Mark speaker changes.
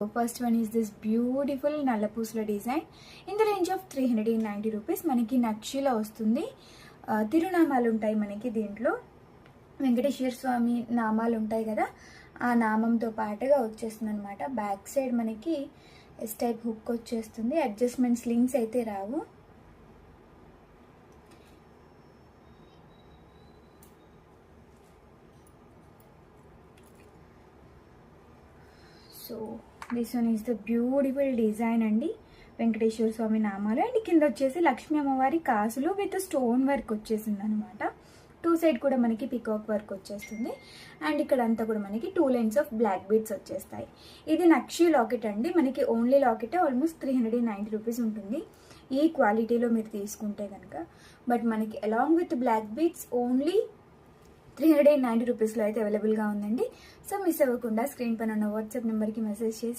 Speaker 1: First one is this beautiful నల్లపూసల design in the range of 390 rupees. మనకి నక్షిలో వస్తుంది. తిరునామాలు ఉంటాయి మనకి దీంట్లో. వెంకటేశ్వర స్వామి నామాలు ఉంటాయి కదా, ఆ నామంతో పాటుగా వచ్చేస్తుంది అనమాట. బ్యాక్ సైడ్ మనకి ఎస్ టైప్ హుక్ వచ్చేస్తుంది. అడ్జస్ట్మెంట్స్ లింక్స్ అయితే రావు. So this one is the beautiful design అండి. వెంకటేశ్వర స్వామి నామాలు అండ్ కింద వచ్చేసి లక్ష్మీ అమ్మవారి కాసులు విత్ స్టోన్ వర్క్ వచ్చేసింది అనమాట. టూ సైడ్ కూడా మనకి పికాక్ వర్క్ వచ్చేస్తుంది. అండ్ ఇక్కడ అంతా కూడా మనకి 2 లైన్స్ ఆఫ్ బ్లాక్ బీడ్స్ వచ్చేస్తాయి. ఇది నక్షి లాకెట్ అండి. మనకి ఓన్లీ లాకెట్ ఆల్మోస్ట్ 390 రూపీస్ ఉంటుంది ఈ క్వాలిటీలో మీరు తీసుకుంటే కనుక. బట్ మనకి along with black beads only 390 రూపీస్లో అయితే అవైలబుల్గా ఉందండి. సో మిస్ అవ్వకుండా స్క్రీన్ పైన ఉన్న వాట్సాప్ నెంబర్కి మెసేజ్ చేసి